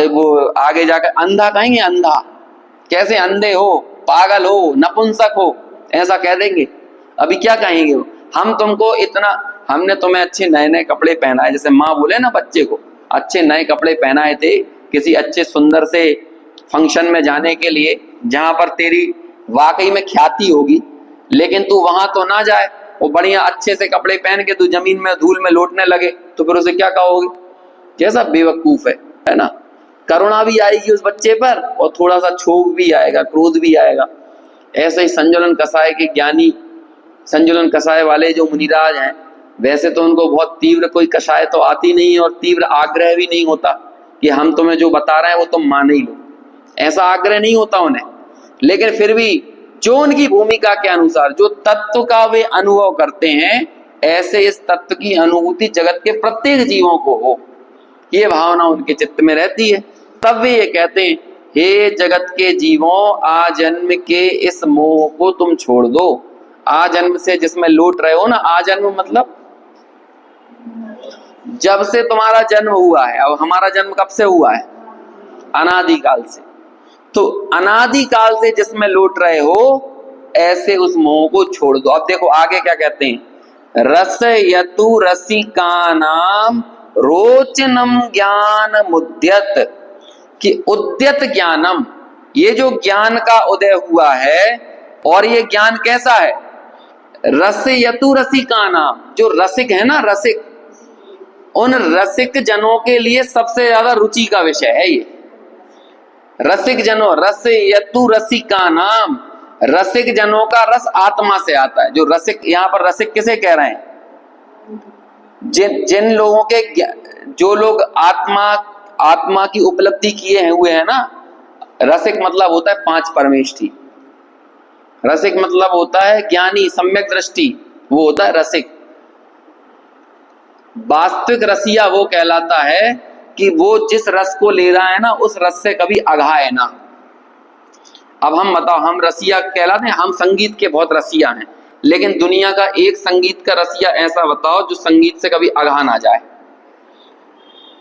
वो आगे जाकर अंधा कहेंगे, अंधा, कैसे अंधे हो, पागल हो, नपुंसक हो, ऐसा कह देंगे। अभी क्या कहेंगे वो? हम तुमको इतना, हमने तुम्हें अच्छे नए नए कपड़े पहनाए, जैसे माँ बोले ना बच्चे को, अच्छे नए कपड़े पहनाए थे किसी अच्छे सुंदर से फंक्शन में जाने के लिए, जहां पर तेरी वाकई में ख्याति होगी, लेकिन तू वहां तो ना जाए, वो बढ़िया अच्छे से कपड़े पहन के तू जमीन में धूल में लौटने लगे, तो फिर उसे क्या कहोगे? कैसा बेवकूफ है ना? करुणा भी आएगी उस बच्चे पर, और थोड़ा सा क्षोभ भी आएगा, क्रोध भी आएगा। ऐसे ही संजुलन कसाय के ज्ञानी, संजुलन कसाय वाले जो मुनिराज हैं, वैसे तो उनको बहुत तीव्र कोई कषाय तो आती नहीं है, और तीव्र आग्रह भी नहीं होता कि हम तुम्हें जो बता रहे हैं वो तुम मान ही लो, ऐसा आग्रह नहीं होता उन्हें। लेकिन फिर भी जो उनकी भूमिका के अनुसार जो तत्व का वे अनुभव करते हैं, ऐसे इस तत्व की अनुभूति जगत के प्रत्येक जीवों को हो, ये भावना उनके चित्त में रहती है। तब वे ये कहते हैं, हे जगत के जीवों, आजन्म के इस मोह को तुम छोड़ दो। आजन्म से जिसमें लौट रहे हो ना, आजन्म मतलब जब से तुम्हारा जन्म हुआ है। अब हमारा जन्म कब से हुआ है? अनादि काल से। तो अनादि काल से जिसमें लौट रहे हो, ऐसे उस मोह को छोड़ दो। अब देखो आगे क्या कहते हैं, रस यतु रसिका नाम रोचनम ज्ञान मुद्यत, कि उद्यत ज्ञानम, ये जो ज्ञान का उदय हुआ है, और ये ज्ञान कैसा है? रस यतु रसिका नाम, जो रसिक है ना, रसिक, उन रसिक जनों के लिए सबसे ज्यादा रुचि का विषय है ये। रसिक जनों, रस यतु रसिका नाम, रसिक जनों का रस आत्मा से आता है। जो रसिक, यहाँ पर रसिक किसे कह रहे हैं? जिन लोगों के, जो लोग आत्मा की उपलब्धि किए हुए हैं ना। रसिक मतलब होता है पांच परमेष्ठी, रसिक मतलब होता है ज्ञानी, सम्यक दृष्टि, वो होता है रसिक। वास्तविक रसिया वो कहलाता है कि वो जिस रस को ले रहा है ना, उस रस से कभी अघाए ना। अब हम बताओ, हम रसिया कहलाते हैं, हम संगीत के बहुत रसिया हैं, लेकिन दुनिया का एक संगीत का रसिया ऐसा बताओ जो संगीत से कभी अघा ना जाए।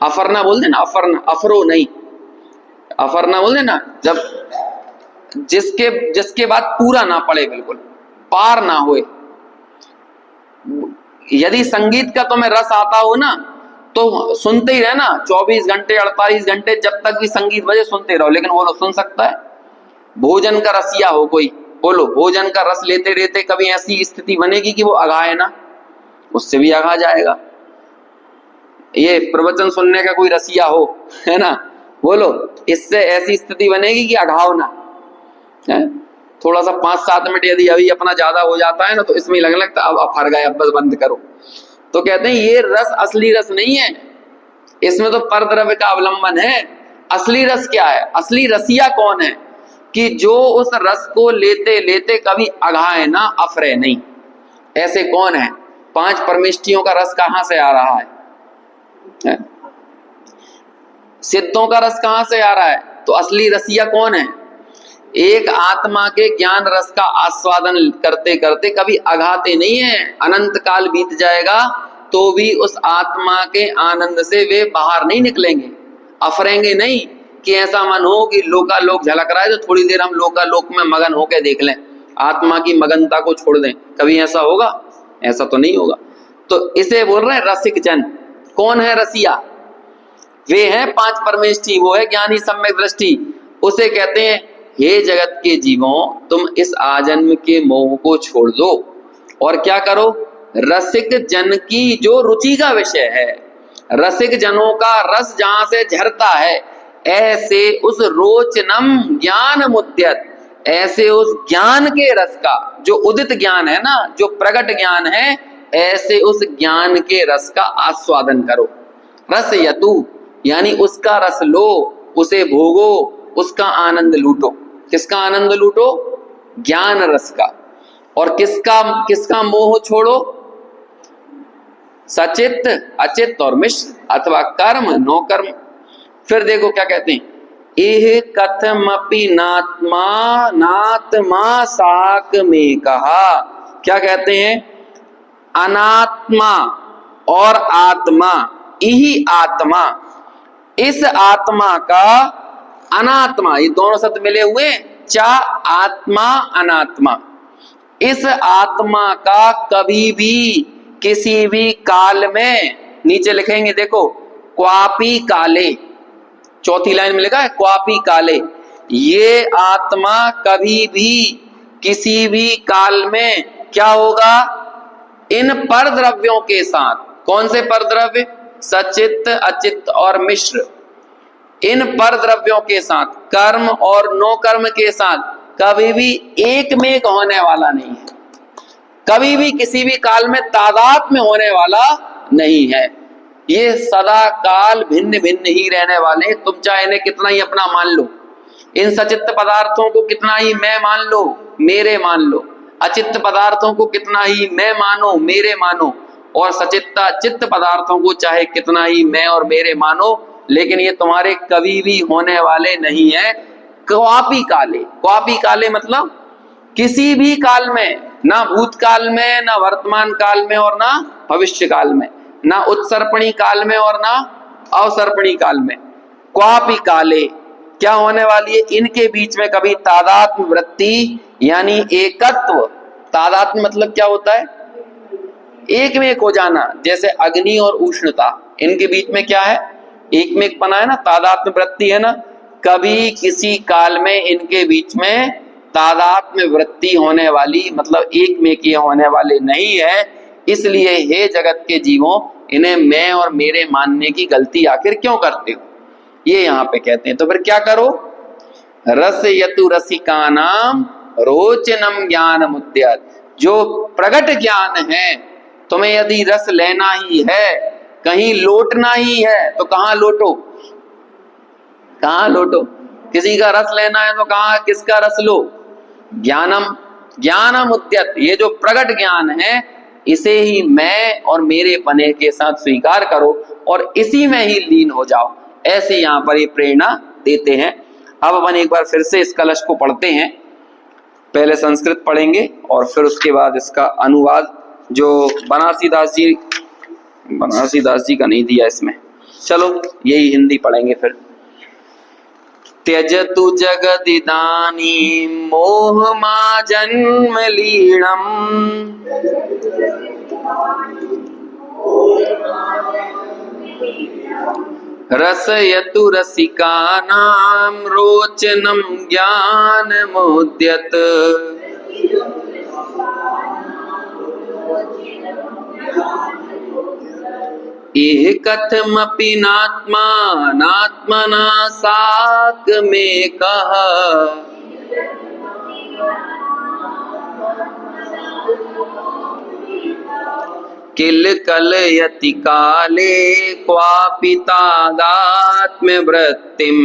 अफरना बोल देना, अफरना, अफरो नहीं, अफरना बोल देना, जब जिसके बाद पूरा ना पड़े, बिल्कुल पार ना होए। यदि संगीत का तुम्हें रस आता हो ना, तो सुनते ही रहना 24 घंटे 48 घंटे, जब तक भी संगीत बजे सुनते रहो। लेकिन वो सुन सकता है? भोजन का रसिया हो कोई, बोलो, भोजन का रस लेते रहते कभी ऐसी स्थिति बनेगी कि वो अघाए ना? उससे भी अघा जाएगा। ये प्रवचन सुनने का कोई रसिया हो, है ना, बोलो, इससे ऐसी स्थिति बनेगी कि अघाव ना है। थोड़ा सा 5-7 मिनट यदि अभी अपना ज्यादा हो जाता है ना, तो इसमें लगने लगता अब हार गए, अब बस बंद करो। तो कहते हैं ये रस असली रस नहीं है, इसमें तो परद्रव्य का अवलंबन है। असली रस क्या है? असली रसिया कौन है? कि जो उस रस को लेते लेते कभी अघाए ना अफरे नहीं। ऐसे कौन है? 5 परमेष्टियों का रस कहां से आ रहा है? सिद्धों का रस कहां से आ रहा है? तो असली रसिया कौन है? एक आत्मा के ज्ञान रस का आस्वादन करते करते कभी अघाते नहीं है। अनंत काल बीत जाएगा तो भी उस आत्मा के आनंद से वे बाहर नहीं निकलेंगे, अफरेंगे नहीं कि ऐसा मन हो कि लोकालोक झलक रहा है तो थोड़ी देर हम लोकालोक में मगन होकर देख लें, आत्मा की मगनता को छोड़ दें। कभी ऐसा होगा? ऐसा तो नहीं होगा। तो इसे बोल रहे हैं रसिक जन। कौन है रसिया? वे हैं 5 परमेष्ठी, वो है ज्ञानी सम्यक दृष्टि। उसे कहते हैं हे जगत के जीवों, तुम इस आजन्म के मोह को छोड़ दो और क्या करो? रसिक जन की जो रुचि का विषय है, रसिक जनों का रस जहां से झरता है, ऐसे उस रोचनम ज्ञान मुद्यत, ऐसे उस ज्ञान के रस का, जो उदित ज्ञान है ना, जो प्रकट ज्ञान है, ऐसे उस ज्ञान के रस का आस्वादन करो। रस यतु यानी उसका रस लो, उसे भोगो, उसका आनंद लूटो। किसका आनंद लूटो? ज्ञान रस का। और किसका मोह छोड़ो? सचित, अचित और मिश्र अथवा कर्म नो कर्म। फिर देखो क्या कहते हैं, एह कथमपि नात्मा नात्मा साक में कहा। क्या कहते हैं? अनात्मा और आत्मा, यही आत्मा, इस आत्मा का अनात्मा, ये दोनों शब्द मिले हुए, चा आत्मा अनात्मा, इस आत्मा का कभी भी किसी भी काल में, नीचे लिखेंगे देखो, क्वापी काले, चौथी लाइन में लिखा है क्वापी काले, ये आत्मा कभी भी किसी भी काल में क्या होगा? इन पर द्रव्यों के साथ। कौन से पर द्रव्य? सचित, अचित और मिश्र। इन पर द्रव्यों के साथ, कर्म और नो कर्म के साथ कभी भी एक में होने वाला नहीं है, कभी भी किसी भी काल में तादाद में होने वाला नहीं है। ये सदा काल भिन्न भिन्न ही रहने वाले। तुम चाहे इन्हें कितना ही अपना मान लो, इन सचित्त पदार्थों को कितना ही मैं मान लो, मेरे मान लो, अचित्त पदार्थों को कितना ही मैं मानो, मेरे मानो, और सचित्ता चित्त पदार्थों को चाहे कितना ही मैं और मेरे मानो, लेकिन ये तुम्हारे कभी भी होने वाले नहीं है। क्वापी काले, क्वापी काले मतलब किसी भी काल में, ना भूतकाल में, ना वर्तमान काल में और ना भविष्य काल में, ना उत्सर्पणी काल में और ना अवसर्पणी काल में। क्वापी काले क्या होने वाली है? इनके बीच में कभी तादात्म्य वृत्ति यानी एकत्व। तादात्म्य मतलब क्या होता है? एक में एक हो जाना। जैसे अग्नि और उष्णता, इनके बीच में क्या है? एक में एक पना है ना, तादात्म्य वृत्ति है ना। कभी किसी काल में इनके बीच में तादात्म्य वृत्ति होने वाली, मतलब एक में के होने वाले नहीं है। इसलिए हे जगत के जीवों, इन्हें मैं और मेरे मानने की गलती आखिर क्यों करते हो? ये यहाँ पे कहते हैं। तो फिर क्या करो? रस यतु रसिका नाम रोचनम ज्ञान मुद्यत। जो प्रगट ज्ञान है, तुम्हें यदि रस लेना ही है, कहीं लोटना ही है, तो कहाँ लोटो? कहाँ लोटो? किसी का रस लेना है तो कहाँ, किसका रस लो? ज्ञानम, ज्ञानम उद्यत। ये जो प्रगट ज्ञान है, इसे ही मैं और मेरे पने के साथ स्वीकार करो और इसी में ही लीन हो जाओ। ऐसे यहाँ पर ये प्रेरणा देते हैं। अब अपन एक बार फिर से इस कलश को पढ़ते हैं। पहले संस्कृत पढ़ेंगे और फिर उसके बाद इसका अनुवाद, जो बनारसी दास जी का नहीं दिया इसमें, चलो यही हिंदी पढ़ेंगे फिर। त्यजतु जगदिदानीं मोहमा जन्म लीणम् रसयतु रसिकानां रोचनं ज्ञानमुद्यत। इह कथमपि नात्मा नात्मना साक में कह। किल कलयति काले क्वापि तादात्म्य वृत्तिम्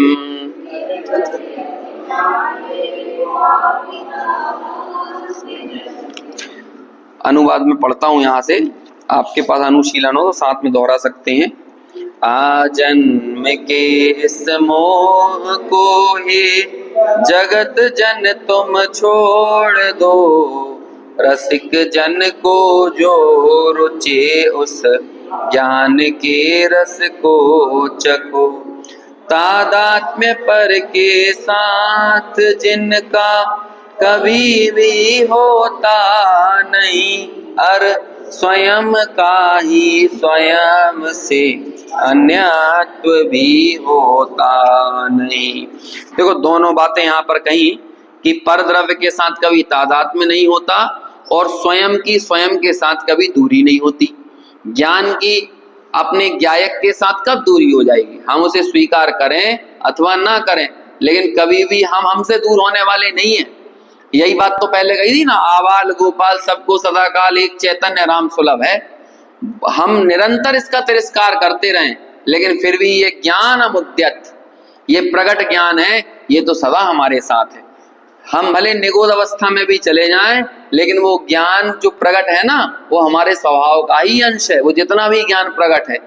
अनुवाद में पढ़ता हूं यहां से, आपके पास अनुशीलन हो तो साथ में दोहरा सकते हैं। आजन्म के इस मोह को ही जगत जन तुम छोड़ दो, रसिक जन को जो रुचे उस ज्ञान के रस को चखो। तादात्म्य पर के साथ जिनका कभी भी होता नहीं, अर स्वयं का ही स्वयं से अन्यत्व भी होता नहीं। देखो दोनों बातें यहाँ पर कही कि पर द्रव्य के साथ कभी तादात्म्य नहीं होता और स्वयं की स्वयं के साथ कभी दूरी नहीं होती। ज्ञान की अपने ज्ञायक के साथ कब दूरी हो जाएगी? हम उसे स्वीकार करें अथवा ना करें, लेकिन कभी भी हम हमसे दूर होने वाले नहीं है। यही बात तो पहले कही थी ना, आबाल गोपाल सबको सदाकाल एक चैतन्य राम सुलभ है। हम निरंतर इसका तिरस्कार करते रहें, लेकिन फिर भी ये ज्ञान अमुद्यत, ये प्रगट ज्ञान है, ये तो सदा हमारे साथ है। हम भले निगोद अवस्था में भी चले जाएं, लेकिन वो ज्ञान जो प्रगट है ना, वो हमारे स्वभाव का ही अंश है। वो जितना भी ज्ञान प्रगट है,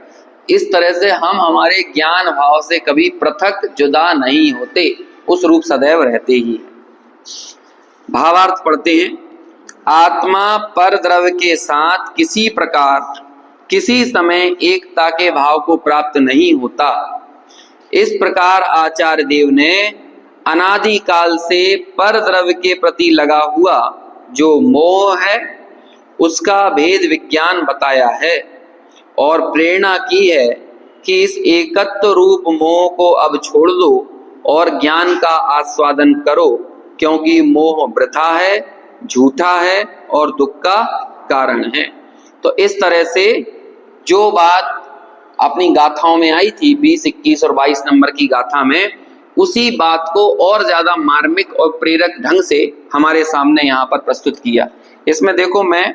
इस तरह से हम हमारे ज्ञान भाव से कभी पृथक जुदा नहीं होते, उस रूप सदैव रहते ही हैं। भावार्थ पढ़ते हैं। आत्मा पर द्रव्य के साथ किसी प्रकार किसी समय एकता के भाव को प्राप्त नहीं होता। इस प्रकार आचार्य देव ने अनादि काल से पर द्रव्य के प्रति लगा हुआ जो मोह है उसका भेद विज्ञान बताया है और प्रेरणा की है कि इस एकत्व रूप मोह को अब छोड़ दो और ज्ञान का आस्वादन करो, क्योंकि मोह वृथा है, झूठा है और दुख का कारण है। तो इस तरह से जो बात अपनी गाथाओं में आई थी 20, 21 और 22 नंबर की गाथा में, उसी बात को और ज्यादा मार्मिक और प्रेरक ढंग से हमारे सामने यहाँ पर प्रस्तुत किया। इसमें देखो, मैं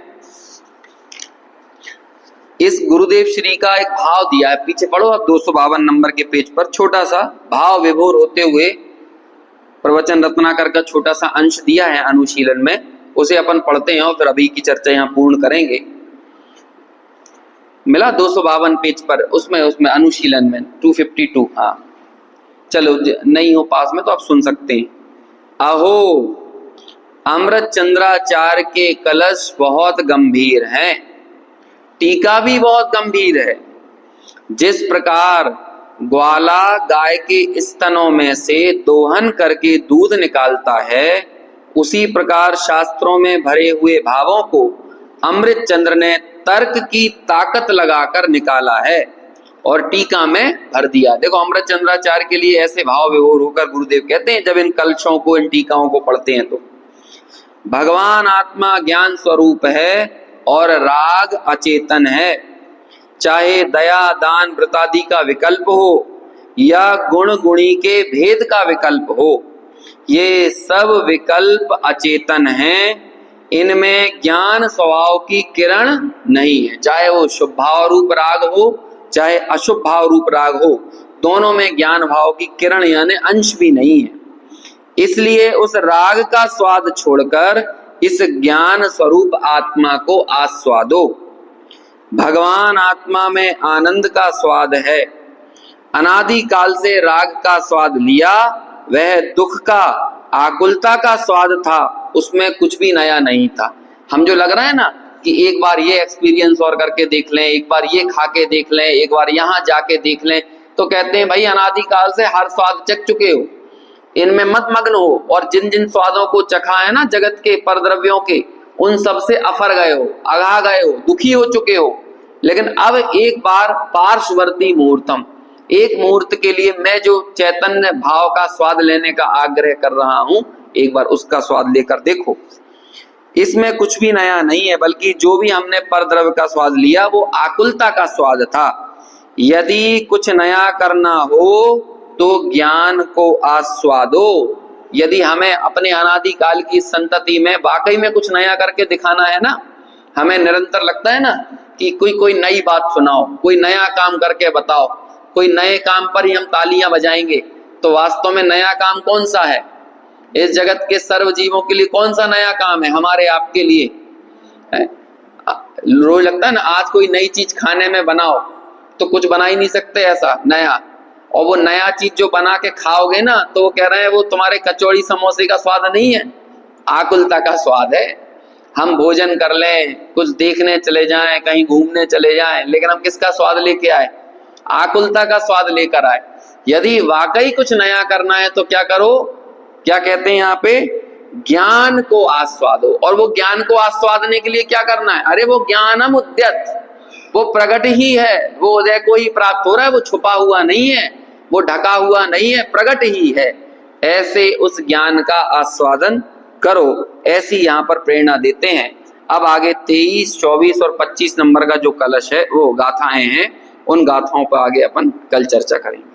इस गुरुदेव श्री का एक भाव दिया है, पीछे पढ़ो आप 252 नंबर के पेज पर, छोटा सा भाव विभोर होते हुए प्रवचन रत्नाकर का छोटा सा अंश दिया है अनुशीलन में, उसे अपन पढ़ते हैं और फिर अभी की चर्चा यहाँ पूर्ण करेंगे। मिला 252 पेज पर, उसमें अनुशीलन में 252। हाँ चलो, नहीं हो पास में तो आप सुन सकते हैं। अहो अमृत चंद्राचार्य के कलश बहुत गंभीर हैं, टीका भी बहुत गंभीर है। जिस प्रकार ग्वाला गाय के स्तनों में से दोहन करके दूध निकालता है, उसी प्रकार शास्त्रों में भरे हुए भावों को अमृत चंद्र ने तर्क की ताकत लगाकर निकाला है और टीका में भर दिया। देखो, अमृत चंद्राचार्य के लिए ऐसे भाव विभोर होकर गुरुदेव कहते हैं, जब इन कलशों को, इन टीकाओं को पढ़ते हैं, तो भगवान आत्मा ज्ञान स्वरूप है और राग अचेतन है। चाहे दया दान व्रतादि का विकल्प हो या गुण गुणी के भेद का विकल्प हो, ये सब विकल्प अचेतन हैं। इनमें ज्ञान स्वभाव की किरण नहीं है। चाहे वो शुभ भाव रूप राग हो चाहे अशुभ भाव रूप राग हो, दोनों में ज्ञान भाव की किरण यानी अंश भी नहीं है। इसलिए उस राग का स्वाद छोड़कर इस ज्ञान स्वरूप आत्मा को आस्वादो। भगवान आत्मा में आनंद का स्वाद है। अनादि काल से राग का स्वाद लिया, वह दुख का, आकुलता का स्वाद था, उसमें कुछ भी नया नहीं था। हम जो लग रहा है ना कि एक बार ये एक्सपीरियंस और करके देख लें, एक बार ये खा के देख लें, एक बार यहाँ जाके देख लें, तो कहते हैं भाई अनादि काल से हर स्वाद चख चुके हो, इनमें मत मग्न हो। और जिन जिन स्वादों को चखा है ना जगत के परद्रव्यों के, उन सब से अफर गए हो, अघा गए हो, दुखी हो चुके हो। लेकिन अब एक बार पार्श्ववर्ती मुहूर्तम, एक मुहूर्त के लिए मैं जो चैतन्य भाव का स्वाद लेने का आग्रह कर रहा हूं, एक बार उसका स्वाद लेकर देखो। इसमें कुछ भी नया नहीं है, बल्कि जो भी हमने परद्रव्य का स्वाद लिया वो आकुलता का स्वाद था। यदि कुछ नया करना हो तो ज्ञान को आस्वादो। यदि हमें अपने अनादि काल की संतति में वाकई में कुछ नया करके दिखाना है ना, हमें निरंतर लगता है ना कि कोई नई बात सुनाओ, कोई नया काम करके बताओ, कोई नए काम पर ही हम तालियां बजाएंगे, तो वास्तव में नया काम कौन सा है? इस जगत के सर्व जीवों के लिए कौन सा नया काम है? हमारे आपके लिए है। रोज लगता है ना, आज कोई नई चीज खाने में बनाओ, तो कुछ बना ही नहीं सकते ऐसा नया। और वो नया चीज जो बना के खाओगे ना, तो वो कह रहे हैं वो तुम्हारे कचौड़ी समोसे का स्वाद नहीं है, आकुलता का स्वाद है। हम भोजन कर लें, कुछ देखने चले जाएं, कहीं घूमने चले जाएं, लेकिन हम किसका स्वाद लेके आए? आकुलता का स्वाद लेकर आए। यदि वाकई कुछ नया करना है तो क्या करो? क्या कहते हैं यहाँ पे? ज्ञान को आस्वादो। और वो ज्ञान को आस्वादने के लिए क्या करना है? अरे वो ज्ञानम उद्यत, वो प्रकट ही है, वो उदय को ही प्राप्त हो रहा है, वो छुपा हुआ नहीं है, वो ढका हुआ नहीं है, प्रकट ही है। ऐसे उस ज्ञान का आस्वादन करो, ऐसी यहाँ पर प्रेरणा देते हैं। अब आगे 23, 24 और 25 नंबर का जो कलश है, वो गाथाएं हैं, उन गाथाओं पर आगे अपन कल चर्चा करेंगे।